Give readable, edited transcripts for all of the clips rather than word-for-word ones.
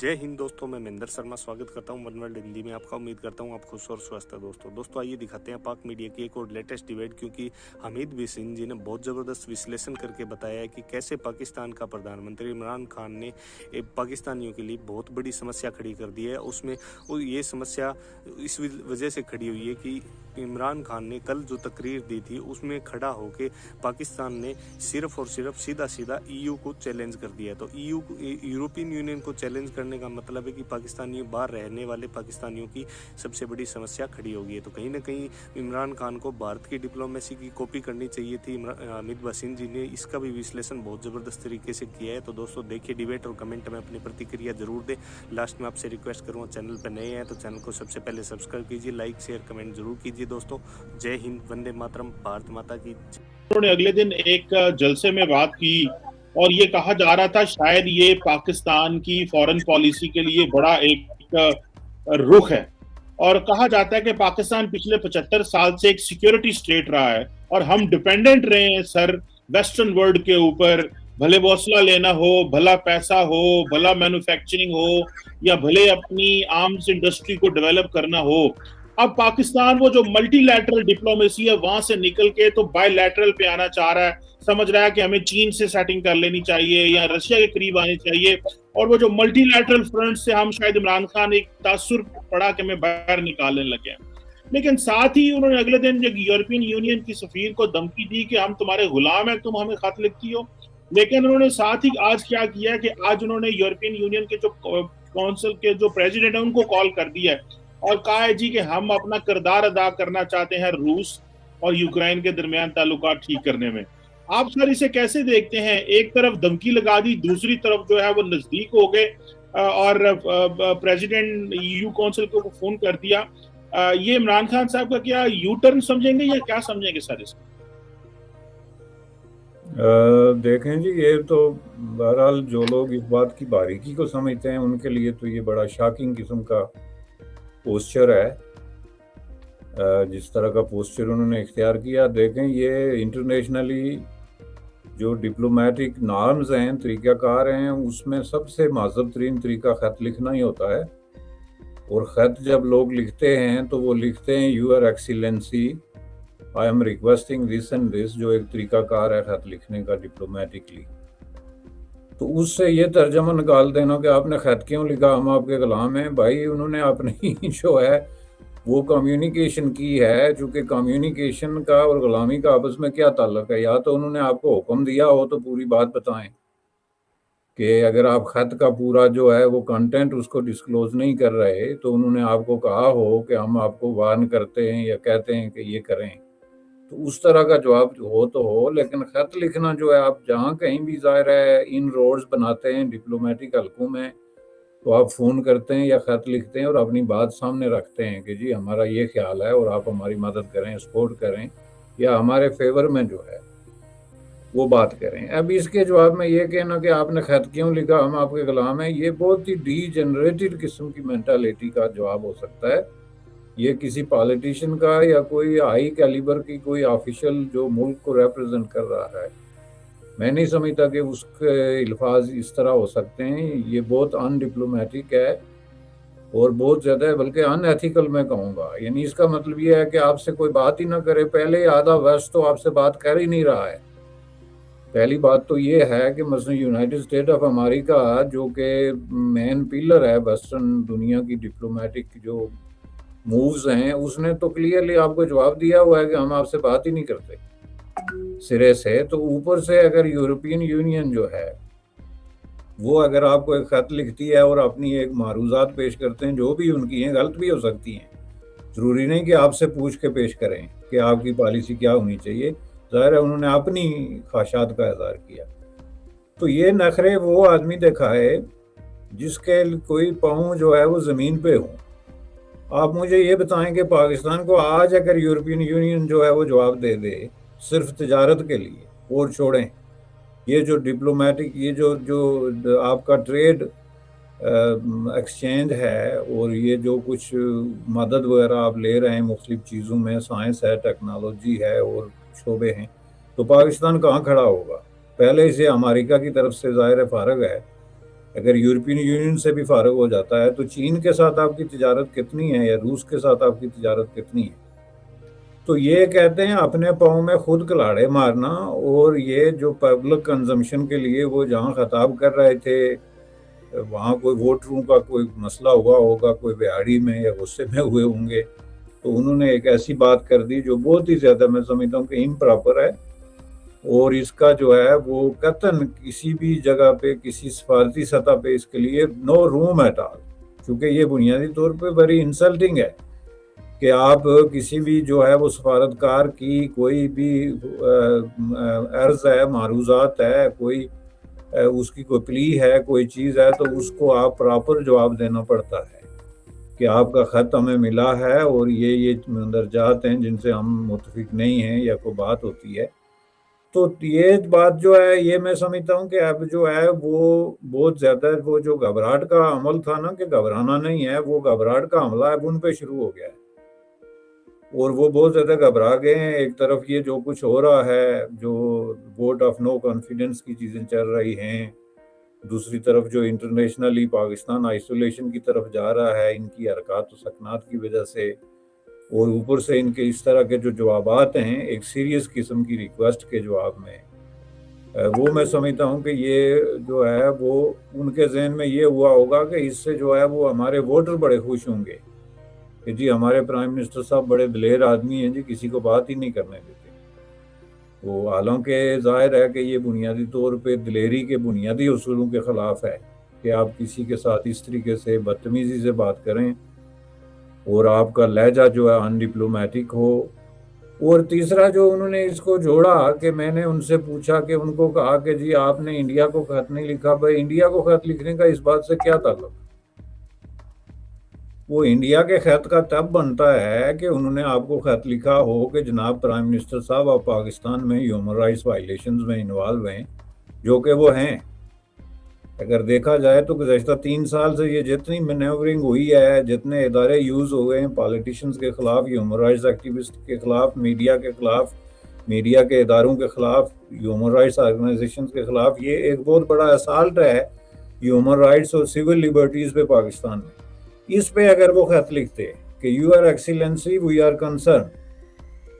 जय हिंद दोस्तों, मैं महेंद्र शर्मा स्वागत करता हूं वन वर्ल्ड हिंदी में आपका। उम्मीद करता हूं आप खुश और स्वस्थ हैं। दोस्तों आइए दिखाते हैं पाक मीडिया की एक और लेटेस्ट डिबेट, क्योंकि हमीद बी सिंह जी ने बहुत ज़बरदस्त विश्लेषण करके बताया है कि कैसे पाकिस्तान का प्रधानमंत्री इमरान खान ने पाकिस्तानियों के लिए बहुत बड़ी समस्या खड़ी कर दी है। उसमें ये समस्या इस वजह से खड़ी हुई है कि इमरान खान ने कल जो तकरीर दी थी उसमें खड़ा होकर पाकिस्तान ने सिर्फ और सिर्फ सीधा सीधा ईयू को चैलेंज कर दिया। तो यूरोपियन यूनियन को चैलेंज करने का मतलब है कि पाकिस्तानियों बाहर रहने वाले पाकिस्तानियों की सबसे बड़ी समस्या खड़ी होगी है। तो कहीं ना कहीं इमरान खान को भारत की डिप्लोमेसी की कॉपी करनी चाहिए थी। हमीद बसीन जी ने इसका भी विश्लेषण बहुत ज़बरदस्त तरीके से किया है। तो दोस्तों देखिए डिबेट और कमेंट में अपनी प्रतिक्रिया जरूर दें। लास्ट में आपसे रिक्वेस्ट करूँगा, चैनल पर नए हैं तो चैनल को सबसे पहले सब्सक्राइब कीजिए, लाइक शेयर कमेंट जरूर कीजिए। दोस्तों जय हिंद, वंदे मातरम, भारत माता की। उन्होंने अगले दिन एक जलसे में बात की और ये कहा जा रहा था शायद ये पाकिस्तान की फॉरेन पॉलिसी के लिए बड़ा एक रुख है। और कहा जाता है कि पाकिस्तान पिछले 75 साल से एक सिक्योरिटी स्टेट रहा है और हम डिपेंडेंट रहे हैं सर वेस्टर्न वर्ल्ड के ऊपर। भले हौसला लेना हो, भला पैसा हो, भला मैन्युफैक्चरिंग हो, या भले अपनी आर्म्स इंडस्ट्री को डेवलप करना हो। अब पाकिस्तान वो जो मल्टीलैटरल डिप्लोमेसी है वहां से निकल के तो बायलैटरल पे आना चाह रहा है। समझ रहा है कि हमें चीन से सेटिंग कर लेनी चाहिए या रशिया के करीब आनी चाहिए। और वो जो मल्टीलैटरल फ्रंट से हम शायद इमरान खान एक तासुर पड़ा कि हमें बाहर निकालने लगे हैं। लेकिन साथ ही उन्होंने अगले दिन जो यूरोपियन यूनियन की सफीर को धमकी दी कि हम तुम्हारे गुलाम हैं, तुम हमें खत लिखती हो। लेकिन उन्होंने साथ ही आज क्या किया कि आज उन्होंने यूरोपियन यूनियन के जो काउंसिल के जो प्रेसिडेंट है उनको कॉल कर दिया है और कहा है जी कि हम अपना किरदार अदा करना चाहते हैं रूस और यूक्रेन के दरमियान ताल्लुकात ठीक करने में। आप सर इसे कैसे देखते हैं? एक तरफ धमकी लगा दी, दूसरी तरफ जो है वो नजदीक हो गए और प्रेसिडेंट ईयू काउंसिल को फोन कर दिया। ये इमरान खान साहब का क्या यू टर्न समझेंगे या क्या समझेंगे सर इसको? देखें जी, ये तो बहरहाल जो लोग इस बात की बारीकी को समझते हैं उनके लिए तो ये बड़ा शॉकिंग किस्म का पोस्चर है। जिस तरह का पोस्चर उन्होंने इख्तियार किया, देखें ये इंटरनेशनली जो डिप्लोमेटिक नॉर्म्स हैं, तरीक़ाकार हैं, उसमें सबसे महज़ब तरीन तरीका ख़त लिखना ही होता है। और ख़त जब लोग लिखते हैं तो वो लिखते हैं your excellency, I am requesting this and this, जो एक तरीक़ाकार है ख़त लिखने का डिप्लोमेटिकली। तो उससे ये तर्जमा निकाल देना कि आपने ख़त क्यों लिखा, हम आपके गुलाम हैं। भाई उन्होंने अपनी जो है वो कम्युनिकेशन की है, चूँकि कम्युनिकेशन का और ग़ुलामी का आपस में क्या ताल्लुक़ है। या तो उन्होंने आपको हुक्म दिया हो तो पूरी बात बताएं कि अगर आप ख़त का पूरा जो है वो कंटेंट उसको डिस्क्लोज़ नहीं कर रहे तो उन्होंने आपको कहा हो कि हम आपको वार्न करते हैं या कहते हैं कि ये करें, तो उस तरह का जवाब हो तो हो। लेकिन ख़त लिखना जो है, आप जहाँ कहीं भी ज़ाहिर है इन रोड्स बनाते हैं डिप्लोमेटिक हलकों में, तो आप फ़ोन करते हैं या ख़त लिखते हैं और अपनी बात सामने रखते हैं कि जी हमारा ये ख्याल है और आप हमारी मदद करें, सपोर्ट करें या हमारे फेवर में जो है वो बात करें। अब इसके जवाब में ये कहना कि आपने ख़त क्यों लिखा, हम आपके गुलाम हैं, ये बहुत ही डीजेनरेटेड किस्म की मेंटालिटी का जवाब हो सकता है। ये किसी पॉलिटिशियन का या कोई हाई कैलिबर की कोई ऑफिशियल जो मुल्क को रिप्रेजेंट कर रहा है, मैं नहीं समझता कि उसके अल्फाज इस तरह हो सकते हैं। ये बहुत अनडिप्लोमेटिक है और बहुत ज़्यादा, बल्कि अनएथिकल मैं कहूँगा। यानी इसका मतलब ये है कि आपसे कोई बात ही ना करे। पहले आधा वेस्ट तो आपसे बात कर ही नहीं रहा है। पहली बात तो ये है कि मसलन यूनाइटेड स्टेट ऑफ अमेरिका जो कि मेन पिलर है वेस्टर्न दुनिया की डिप्लोमेटिक जो मूव्स हैं, उसने तो क्लियरली आपको जवाब दिया हुआ है कि हम आपसे बात ही नहीं करते सिरे से। तो ऊपर से अगर यूरोपियन यूनियन जो है वो अगर आपको एक ख़त लिखती है और अपनी एक मारूज़ात पेश करते हैं जो भी उनकी हैं, गलत भी हो सकती हैं, ज़रूरी नहीं कि आपसे पूछ के पेश करें कि आपकी पॉलिसी क्या होनी चाहिए। ज़ाहिर है उन्होंने अपनी ख्वाहिशात का इज़हार किया। तो ये नखरे वो आदमी दिखाए जिसके कोई पाँव जो है वो ज़मीन पे हो। आप मुझे ये बताएं कि पाकिस्तान को आज अगर यूरोपियन यूनियन जो है वो जवाब दे दे सिर्फ तिजारत के लिए, और छोड़ें ये जो डिप्लोमेटिक, ये जो आपका ट्रेड एक्सचेंज है और ये जो कुछ मदद वगैरह आप ले रहे हैं मुख्तलिफ चीज़ों में, साइंस है, टेक्नोलॉजी है और शोबे हैं, तो पाकिस्तान कहाँ खड़ा होगा? पहले इसे अमेरिका की तरफ से ज़ाहिर फारग है अगर यूरोपियन यूनियन से भी फारग हो जाता है तो चीन के साथ आपकी तिजारत कितनी है या रूस के साथ आपकी तिजारत कितनी है। तो ये कहते हैं अपने पाँव में खुद कुल्हाड़े मारना। और ये जो पब्लिक कंजम्पशन के लिए वो जहाँ खिताब कर रहे थे, वहाँ कोई वोटरों का कोई मसला हुआ होगा, कोई बिहाड़ी में या गुस्से में हुए होंगे, तो उन्होंने एक ऐसी बात कर दी जो बहुत ही ज्यादा मैं समझता हूँ कि इम्प्रॉपर है। और इसका जो है वो कतन किसी भी जगह पे किसी सफारती सतह पे इसके लिए नो रूम एट ऑल, क्योंकि ये बुनियादी तौर पे बड़ी इंसल्टिंग है कि आप किसी भी जो है वो सफारतकार की कोई भी अर्ज है, मारूजात है, कोई उसकी कोई प्ली है, कोई चीज़ है, तो उसको आप प्रॉपर जवाब देना पड़ता है कि आपका ख़त हमें मिला है और ये मंदरजात हैं जिनसे हम मुतफिक नहीं हैं या कोई बात होती है। तो ये बात जो है ये मैं समझता हूँ कि अब जो है वो बहुत ज़्यादा वो जो घबराहट का अमल था ना, कि घबराना नहीं है, वो घबराहट का हमला अब उन पे शुरू हो गया है और वो बहुत ज़्यादा घबरा गए हैं। एक तरफ ये जो कुछ हो रहा है, जो वोट ऑफ नो कॉन्फिडेंस की चीज़ें चल रही हैं, दूसरी तरफ जो इंटरनेशनली पाकिस्तान आइसोलेशन की तरफ जा रहा है इनकी हरकत और सकनात की वजह से, और ऊपर से इनके इस तरह के जो जवाबात हैं एक सीरियस किस्म की रिक्वेस्ट के जवाब में, वो मैं समझता हूँ कि ये जो है वो उनके जहन में ये हुआ होगा कि इससे जो है वो हमारे वोटर बड़े खुश होंगे कि जी हमारे प्राइम मिनिस्टर साहब बड़े दिलेर आदमी हैं जी, किसी को बात ही नहीं करने देते। तो हालांकि जाहिर है कि ये बुनियादी तौर पे दिलेरी के बुनियादी उसूलों के ख़िलाफ़ है कि आप किसी के साथ इस तरीके से बदतमीज़ी से बात करें और आपका लहजा जो है अनडिप्लोमेटिक हो। और तीसरा जो उन्होंने इसको जोड़ा कि मैंने उनसे पूछा कि उनको कहा कि जी आपने इंडिया को खत नहीं लिखा। भाई इंडिया को खत लिखने का इस बात से क्या ताल्लुक? वो इंडिया के खत का तब बनता है कि उन्होंने आपको खत लिखा हो कि जनाब प्राइम मिनिस्टर साहब आप पाकिस्तान में ह्यूमन राइट्स वायलेशंस में इन्वॉल्व हैं, जो कि वो हैं। अगर देखा जाए तो गुज़श्ता 3 साल से ये जितनी मैनेवरिंग हुई है, जितने इदारे यूज़ हो गए हैं पॉलिटिशियंस के ख़िलाफ़, ह्यूमन राइट्स एक्टिविस्ट के ख़िलाफ़, मीडिया के ख़िलाफ़, मीडिया के इदारों के ख़िलाफ़, ह्यूमन राइट्स ऑर्गेनाइजेशंस के ख़िलाफ़, ये एक बहुत बड़ा असाल्ट है ह्यूमन राइट्स और सिविल लिबर्टीज़ पे पाकिस्तान में। इस पे अगर वो खत लिखते कि you are excellency we are concern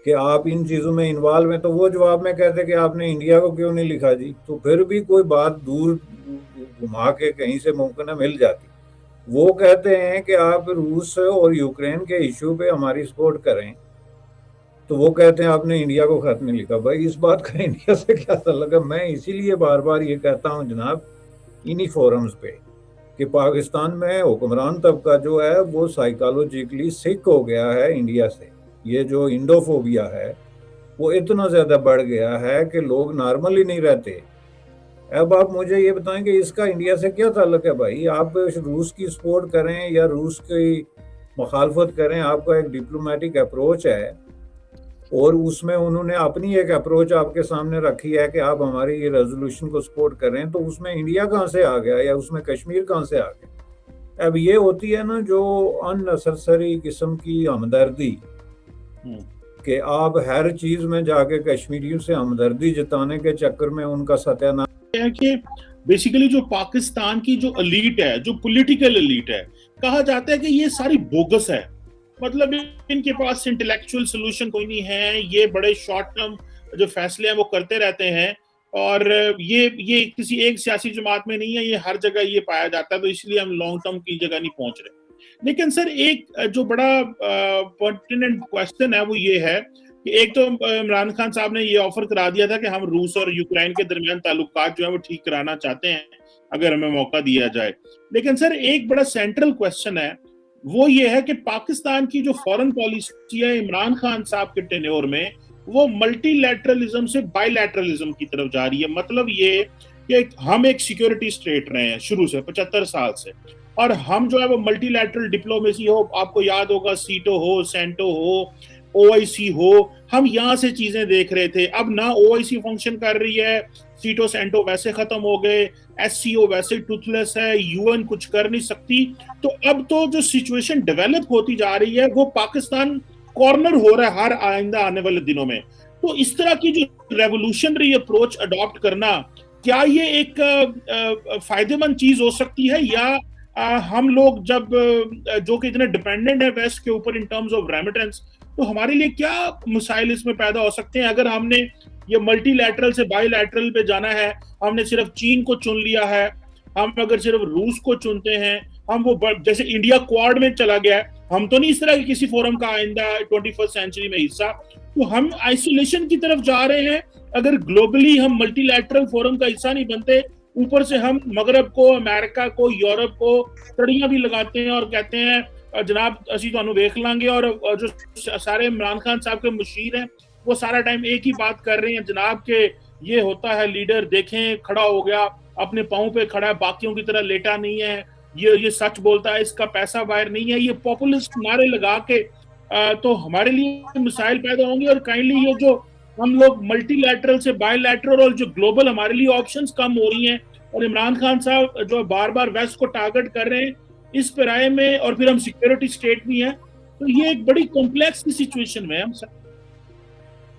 कि आप इन चीज़ों में इन्वॉल्व हैं, तो वो जवाब में कहते कि आपने इंडिया को क्यों नहीं लिखा जी, तो फिर भी कोई बात दूर घुमा के कहीं से मुमकिन मिल जाती। वो कहते हैं कि आप रूस और यूक्रेन के इशू पे हमारी सपोर्ट करें, तो वो कहते हैं आपने इंडिया को खत नहीं लिखा। भाई इस बात का इंडिया से क्या ताल्लुक है? मैं इसीलिए बार बार ये कहता हूँ जनाब इन्हीं फोरम्स पे कि पाकिस्तान में हुक्मरान तबका जो है वो साइकोलॉजिकली सिक हो गया है इंडिया से। ये जो इंडोफोबिया है वो इतना ज़्यादा बढ़ गया है कि लोग नॉर्मल ही नहीं रहते। अब आप मुझे ये बताएं कि इसका इंडिया से क्या ताल्लुक है? भाई आप रूस की सपोर्ट करें या रूस की मुखालफत करें, आपका एक डिप्लोमेटिक अप्रोच है और उसमें उन्होंने अपनी एक अप्रोच आपके सामने रखी है कि आप हमारी ये रेजोल्यूशन को सपोर्ट करें, तो उसमें इंडिया कहाँ से आ गया या उसमें कश्मीर कहाँ से आ गया? अब ये होती है ना जो अननेसेसरी किस्म की हमदर्दी कि आप हर चीज में जाके कश्मीरियों से हमदर्दी जताने के चक्कर में उनका सत्यानाश है कि बेसिकली जो पाकिस्तान की जो एलीट है, जो पॉलिटिकल एलीट है, कहा जाता है कि ये सारी बोगस है। मतलब इनके पास इंटेलेक्चुअल सोल्यूशन कोई नहीं है, ये बड़े शॉर्ट टर्म जो फैसले हैं वो करते रहते हैं और ये किसी एक सियासी जमात में नहीं है, ये हर जगह ये पाया जाता है, तो इसलिए हम लॉन्ग टर्म की जगह नहीं पहुंच रहे। लेकिन सर एक जो बड़ा पर्टिनेंट क्वेश्चन है वो ये है कि एक तो इमरान खान साहब ने ये ऑफर करा दिया था कि हम रूस और यूक्रेन के दरमियान ताल्लुकात जो है वो ठीक कराना चाहते हैं अगर हमें मौका दिया जाए। लेकिन सर एक बड़ा सेंट्रल क्वेश्चन है वो ये है कि पाकिस्तान की जो फॉरेन पॉलिसी है इमरान खान साहब के टेन्योर में, वो मल्टीलैटरलिज्म से बायलैटरलिज्म की तरफ जा रही है। मतलब ये कि हम एक सिक्योरिटी स्टेट रहे हैं शुरू से 75 साल से, और हम जो है वो मल्टीलैटरल डिप्लोमेसी हो, आपको याद होगा सीटो हो, सेंटो हो, ओआईसी हो, हम यहाँ से चीजें देख रहे थे। अब ना ओआईसी फंक्शन कर रही है, सीटो सेंटो वैसे खत्म हो गए, एससीओ वैसे टूथलेस है, यूएन कुछ कर नहीं सकती। तो अब तो जो सिचुएशन डेवलप होती जा रही है वो पाकिस्तान कॉर्नर हो रहा है हर आइंदा आने वाले दिनों में। तो इस तरह की जो रेवोल्यूशनरी अप्रोच अडॉप्ट करना क्या ये एक फायदेमंद चीज हो सकती है, या हम लोग जब जो कि इतने डिपेंडेंट है वेस्ट के ऊपर इन टर्म्स ऑफ रेमिटेंस, तो हमारे लिए क्या मसाइल इसमें पैदा हो सकते हैं अगर हमने ये मल्टीलैटरल से बाईलैटरल पे जाना है? हमने सिर्फ चीन को चुन लिया है, हम अगर सिर्फ रूस को चुनते हैं, हम वो जैसे इंडिया क्वाड में चला गया है, हम तो नहीं इस तरह के किसी फोरम का आइंदा 21st सेंचुरी में हिस्सा, तो हम आइसोलेशन की तरफ जा रहे हैं अगर ग्लोबली हम मल्टीलैटरल फोरम का हिस्सा नहीं बनते। ऊपर से हम मगरब को, अमेरिका को, यूरोप को तड़ियां भी लगाते हैं और कहते हैं जनाब असी तुहानू वेख लांगे, और जो सारे इमरान खान साहब के मुशीर हैं वो सारा टाइम एक ही बात कर रहे हैं जनाब के ये होता है लीडर, देखें खड़ा हो गया, अपने पाँव पे खड़ा है, बाकियों की तरह लेटा नहीं है, ये सच बोलता है, इसका पैसा बाहर नहीं है, ये पॉपुलिस्ट नारे लगा के तो हमारे लिए मिसाइल पैदा होंगे। और काइंडली ये जो हम लोग मल्टीलैटरल से बायलैटरल और जो ग्लोबल हमारे लिए ऑप्शंस कम हो रही हैं, और इमरान खान साहब जो बार बार वेस्ट को टारगेट कर रहे हैं इस पैराए में, और फिर हम सिक्योरिटी स्टेट भी हैं, तो ये एक बड़ी कॉम्प्लेक्स की सिचुएशन में हम सब।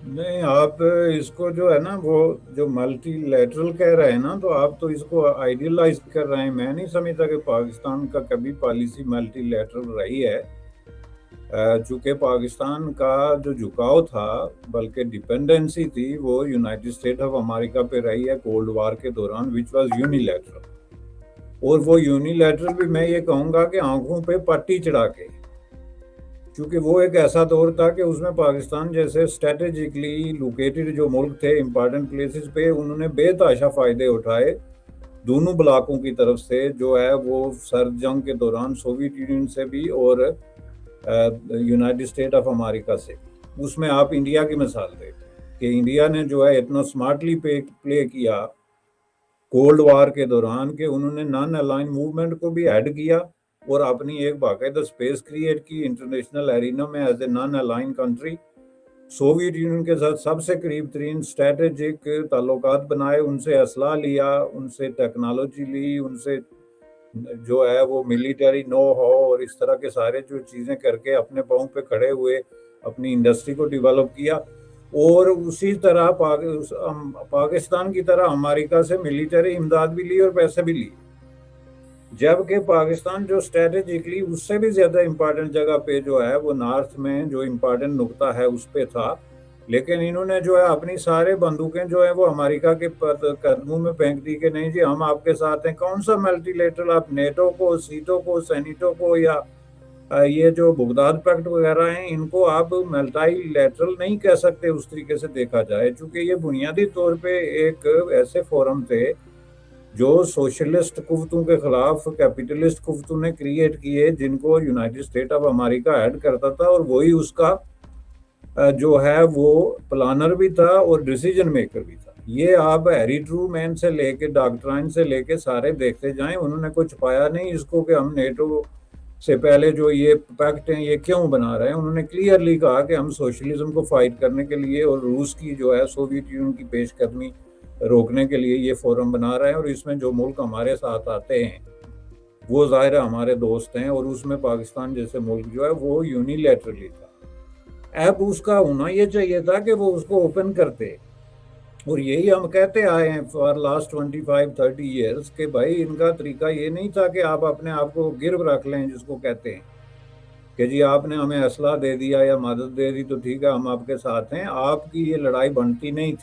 नहीं, आप इसको जो है ना, वो जो मल्टीलैटरल कह रहे हैं ना, तो आप तो इसको आइडियलाइज कर रहे हैं। मैं नहीं समझता कि पाकिस्तान का कभी पॉलिसी मल्टीलैटरल रही है। चूंकि पाकिस्तान का जो झुकाव था, बल्कि डिपेंडेंसी थी, वो यूनाइटेड स्टेट ऑफ अमेरिका पे रही है कोल्ड वार के दौरान, विच वाज यूनिलैटरल। और वो यूनिलैटरल भी मैं ये कहूँगा कि आंखों पे पट्टी चढ़ा के, क्योंकि वो एक ऐसा दौर था कि उसमें पाकिस्तान जैसे स्ट्रेटेजिकली लोकेटेड जो मुल्क थे इंपॉर्टेंट प्लेसेस पे, उन्होंने बेतहाशा फ़ायदे उठाए दोनों ब्लॉकों की तरफ से, जो है वो सर्द जंग के दौरान सोवियत यूनियन से भी और यूनाइटेड स्टेट ऑफ अमेरिका से। उसमें आप इंडिया की मिसाल दें कि इंडिया ने जो है इतना स्मार्टली प्ले किया कोल्ड वार के दौरान कि उन्होंने नॉन अलाइन मूवमेंट को भी ऐड किया और अपनी एक बाकायदा स्पेस क्रिएट की इंटरनेशनल एरिना में as a non align country. Soviet Union के साथ सबसे करीब तरीन स्ट्रेटेजिक ताल्लुकात बनाए, उनसे असला लिया, उनसे टेक्नोलॉजी ली, उनसे जो है वो मिलिटरी नो हो, और इस तरह के सारे जो चीज़ें करके अपने पाँव पे खड़े हुए अपनी इंडस्ट्री को डेवलप किया। और उसी तरह पाकिस्तान की तरह अमेरिका से मिलिटरी इमदाद भी ली और पैसे भी लिए, जबकि पाकिस्तान जो स्ट्रेटेजिकली उससे भी ज़्यादा इम्पोर्टेंट जगह पे जो है वो नॉर्थ में जो इम्पोर्टेंट नुक्ता है उस पे था। लेकिन इन्होंने जो है अपनी सारे बंदूकें जो है वो अमेरिका के कदमों में फेंक दी कि नहीं जी हम आपके साथ हैं। कौन सा मल्टीलेटरल, आप नेटो को, सीटो को, सेनेटो को, या ये जो बगदाद पैक्ट वगैरह हैं, इनको आप मल्टीलेटरल नहीं कह सकते उस तरीके से देखा जाए, क्योंकि ये बुनियादी तौर पे एक ऐसे फोरम थे जो सोशलिस्ट कुव्वतों के खिलाफ कैपिटलिस्ट कुव्वतों ने क्रिएट किए, जिनको United state of America head करता था, और वही उसका जो है वो प्लानर भी था और डिसीजन मेकर भी था। ये आप हैरी ट्रूमैन से लेके डॉक्ट्राइन से लेके सारे देखते जाएं, उन्होंने कुछ पाया नहीं इसको कि हम नेटो से पहले जो ये पैक्ट हैं ये क्यों बना रहे हैं। उन्होंने क्लियरली कहा कि हम सोशलिज्म को फाइट करने के लिए और रूस की जो है सोवियत यूनियन की पेशकदमी रोकने के लिए ये फोरम बना रहे हैं, और इसमें जो मुल्क हमारे साथ आते हैं वो ज़ाहिर हमारे दोस्त हैं, और उसमें पाकिस्तान जैसे मुल्क जो है वो यूनिलैटरली था। अब उसका होना ये चाहिए था कि वो उसको ओपन करते, और यही हम कहते आए हैं फॉर लास्ट 25-30 ईयर्स कि भाई इनका तरीका ये नहीं था कि आप अपने आप को गिरव रख लें, जिसको कहते हैं कि जी आपने हमें असला दे दिया या मदद दे दी तो ठीक है हम आपके साथ हैं। आपकी ये लड़ाई बनती नहीं थी।